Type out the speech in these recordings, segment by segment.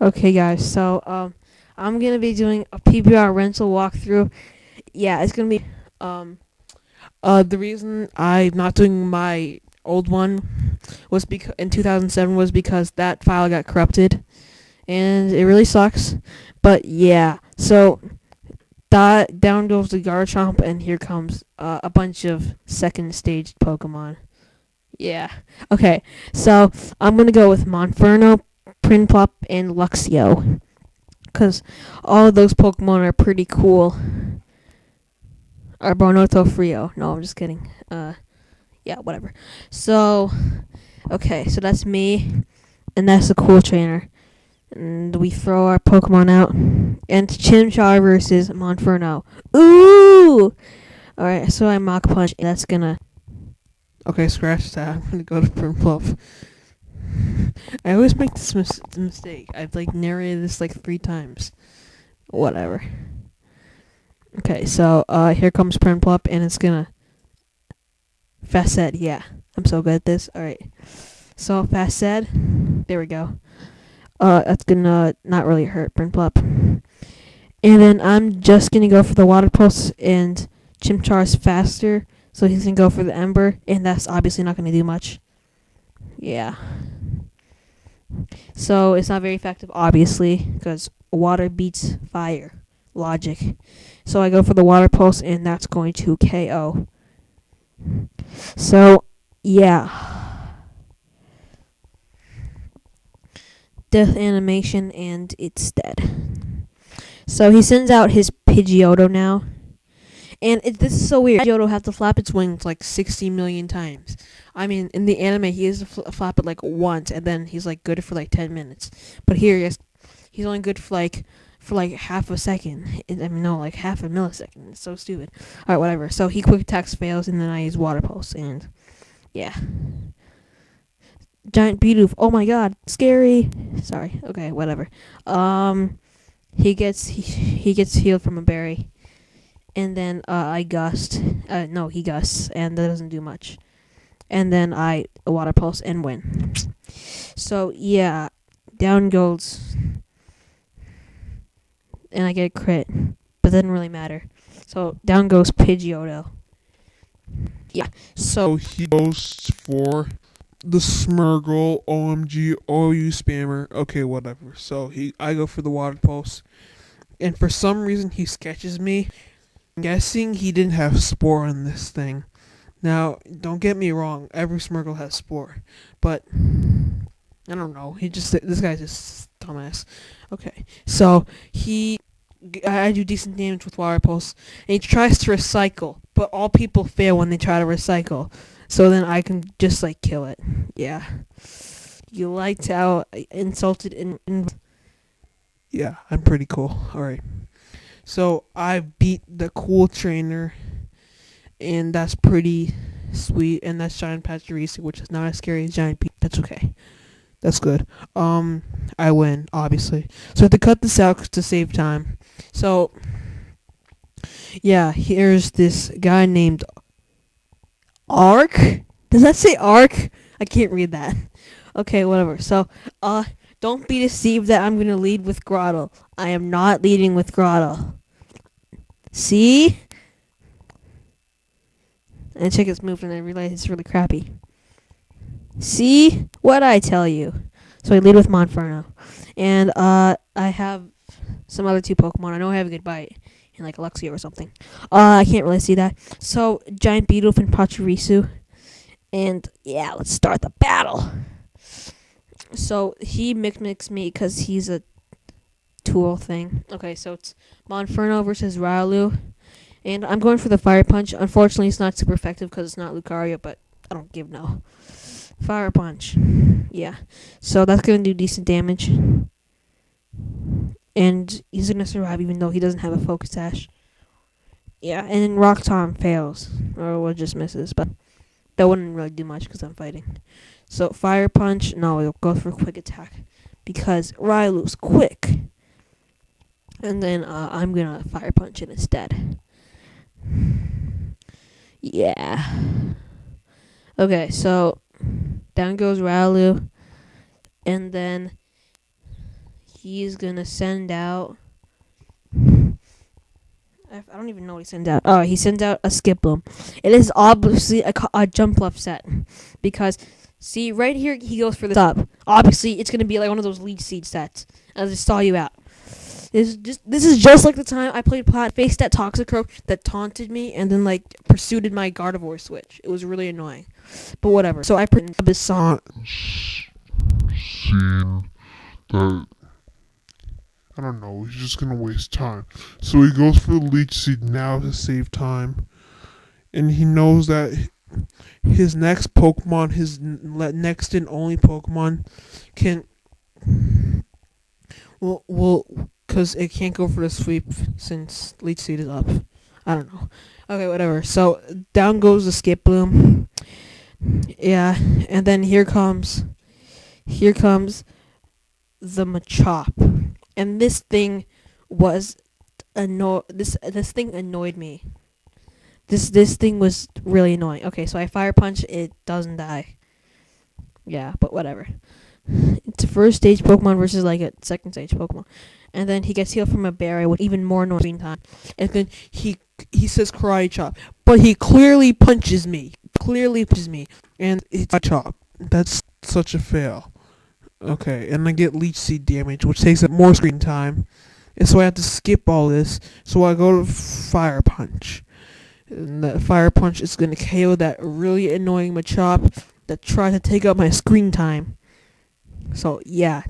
Okay, guys. So I'm gonna be doing a PBR rental walkthrough. Yeah, it's gonna be the reason I'm not doing my old one was because in 2007 was because that file got corrupted, and it really sucks. But yeah, so that down goes the Garchomp, and here comes a bunch of second stage Pokemon. Yeah. Okay, so I'm gonna go with Monferno, Prinplup, and Luxio, because all of those Pokemon are pretty cool. Or Bonoto Frio. No, I'm just kidding. Yeah, whatever. So, okay, so that's me, and that's the cool trainer. And we throw our Pokemon out. And Chimchar versus Monferno. Ooh! Alright, so I Mach Punch. That's gonna. Okay, scratch that. I'm gonna go to Prinplup. I always make this mistake. I've like narrated this like 3 times. Whatever. Okay, so here comes Prinplup, and it's gonna Facet. Yeah, I'm so good at this. All right, so Facet. There we go. That's gonna not really hurt Prinplup, and then I'm just gonna go for the Water Pulse, and Chimchar's faster, so he's gonna go for the Ember, and that's obviously not gonna do much. Yeah. So it's not very effective, obviously, because water beats fire. Logic. So I go for the Water Pulse, and that's going to KO. So, yeah. Death animation, and it's dead. So he sends out his Pidgeotto now. And this is so weird. Pidgeotto has to flap its wings like 60 million times. I mean, in the anime, he has to flap it like once, and then he's like good for like 10 minutes. But here, he's only good for like half a second. I mean, no, like half a millisecond. It's so stupid. Alright, whatever. So he quick attacks fails, and then I use Water Pulse, and yeah. Giant Bidoof. Oh my god, scary. Sorry. Okay, whatever. He gets healed from a berry, and then I gust. No, he gusts, and that doesn't do much. And then I Water Pulse and win. So yeah, down goes, and I get a crit, but that didn't really matter. So down goes Pidgeotto. Yeah. So He goes for the Smurgle OMG OU spammer. Okay, whatever. So I go for the Water Pulse, and for some reason he sketches me. I'm guessing he didn't have Spore on this thing. Now, don't get me wrong. Every Smurgle has Spore, but I don't know. This guy's just dumbass. Okay, so I do decent damage with Water Pulse, and he tries to recycle, but all people fail when they try to recycle. So then I can just like kill it. Yeah. You liked how I insulted yeah, I'm pretty cool. Alright. So I beat the cool trainer, and that's pretty sweet, and that's Giant Pachirisu, which is not as scary as Giant Pete. That's okay. That's good. I win, obviously. So I have to cut this out to save time. So, yeah, here's this guy named Ark. Does that say Ark? I can't read that. Okay, whatever. So, don't be deceived that I'm gonna lead with Grottle. I am not leading with Grottle. See? And check his move, and I realize it's really crappy. See? What'd I tell you? So I lead with Monferno. And, I have some other 2 Pokemon. I know I have a good bite. And like Luxio or something. I can't really see that. So, Giant Beedoof and Pachirisu. And, yeah, let's start the battle. So, he mix me because he's a tool thing. Okay, so it's Monferno versus Riolu. And I'm going for the Fire Punch. Unfortunately, it's not super effective because it's not Lucario, but I don't give no. Fire Punch. Yeah. So that's going to do decent damage. And he's going to survive even though he doesn't have a Focus Sash. Yeah, and then Rock Tom fails. Or just misses, but that wouldn't really do much because I'm fighting. So Fire Punch. No, it'll go for Quick Attack. Because Riolu's quick. And then I'm going to Fire Punch it instead. Yeah. Okay, so down goes Riolu, and then he's gonna send out. I don't even know what he sends out. Oh, he sends out a Skiploom. It is obviously a jump left set because see right here he goes for the sub. Obviously, it's gonna be like one of those leech seed sets. I just saw you out. This is just like the time I played Plat, faced that Toxicroak that taunted me and then like pursued my Gardevoir switch. It was really annoying, but whatever. So I put Abyssal. Seen that, I don't know, he's just gonna waste time. So he goes for the Leech Seed now to save time. And he knows that his next Pokemon, his next and only Pokemon, can. Well, because it can't go for the sweep since Leech Seed is up. I don't know. Okay, whatever. So down goes the Skiploom. Yeah, and then here comes the Machop, and this thing was this thing annoyed me. This thing was really annoying. Okay, so I Fire Punch, it doesn't die. Yeah, but whatever. It's a first stage Pokemon versus like a second stage Pokemon, and then he gets healed from a berry with even more annoying screen time, and then he says Karate Chop, but he clearly punches me, and it's a chop. That's such a fail. Okay, and I get Leech Seed damage, which takes up more screen time. And so I have to skip all this. So I go to Fire Punch. And that Fire Punch is going to KO that really annoying Machop that tried to take up my screen time. So, yeah.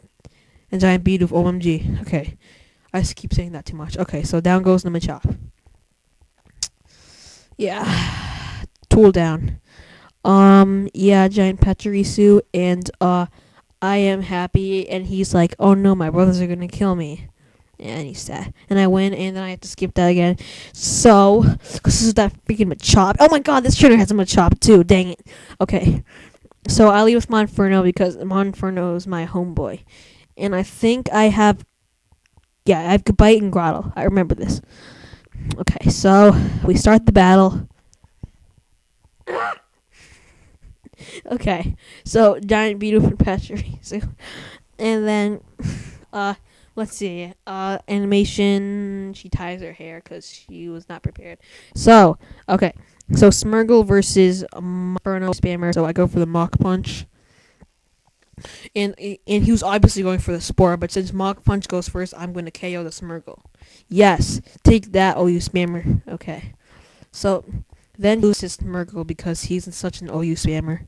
And Giant Beat of OMG. Okay. I just keep saying that too much. Okay, so down goes the Machop. Yeah. Tool down. Yeah, Giant Pachirisu, and, I am happy, and he's like, oh no, my brothers are gonna kill me. And he's sad. And I win, and then I have to skip that again. So, because this is that freaking Machop. Oh my god, this trainer has a Machop too, dang it. Okay, so I leave with Monferno because Monferno is my homeboy. And I think I have Gabite and Grottle. I remember this. Okay, so we start the battle. Okay, so Giant Beetle from Pachirisu. And then, let's see, animation, she ties her hair because she was not prepared. So, okay, so Smeargle versus Inferno Spammer, so I go for the Mach Punch. And he was obviously going for the Spore, but since Mach Punch goes first, I'm going to KO the Smeargle. Yes, take that, OU Spammer. Okay, so then loses Smeargle because he's such an OU Spammer.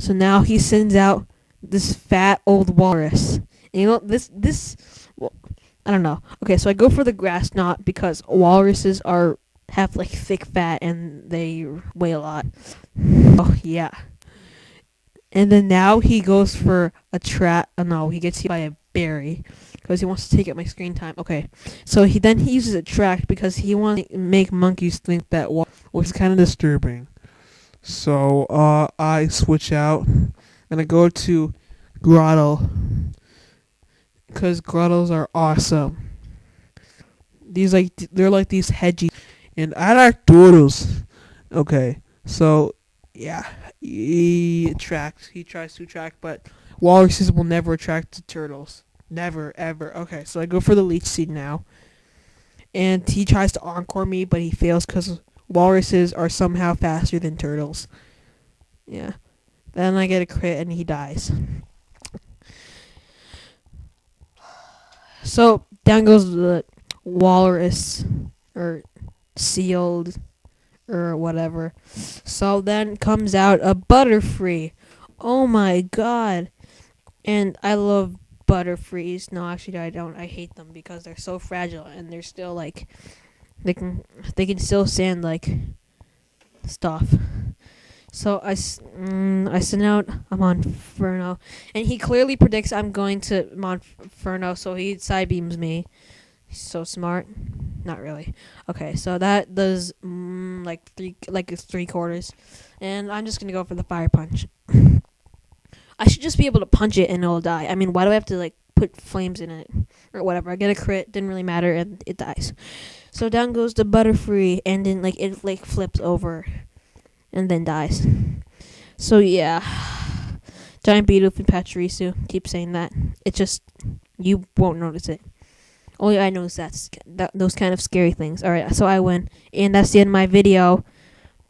So now he sends out this fat old walrus. And you know, well, I don't know. Okay, so I go for the Grass Knot because walruses have like thick fat and they weigh a lot. Oh, yeah. And then now he goes for a trap. Oh, no, he gets hit by a berry because he wants to take up my screen time. Okay, so he uses a track because he wants to make monkeys think that which is kind of disturbing. So I switch out and I go to Grottle because Grottles are awesome. They're like these hedgy, and I like turtles. Okay, so yeah, he tries to attract, but walruses will never attract to turtles. Never, ever. Okay, so I go for the Leech Seed now. And he tries to Encore me, but he fails because walruses are somehow faster than turtles. Yeah. Then I get a crit and he dies. So, down goes the walrus, or sealed, or whatever. So then comes out a Butterfree. Oh my god. And I love Butterfrees. No, actually I don't. I hate them because they're so fragile and they're still like they can still stand like stuff. So I send out a Monferno, and he clearly predicts I'm going to Monferno, so he side beams me. He's so smart. Not really. Okay, so that does it's 3/4, and I'm just gonna go for the Fire Punch. I should just be able to punch it and it'll die. I mean, why do I have to like put flames in it or whatever? I get a crit, didn't really matter, and it dies. So down goes the Butterfree, and then it flips over, and then dies. So yeah, Giant Beetle from Pachirisu. Keep saying that. It just You won't notice it. Only I notice those kind of scary things. All right, so I win, and that's the end of my video.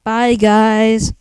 Bye, guys.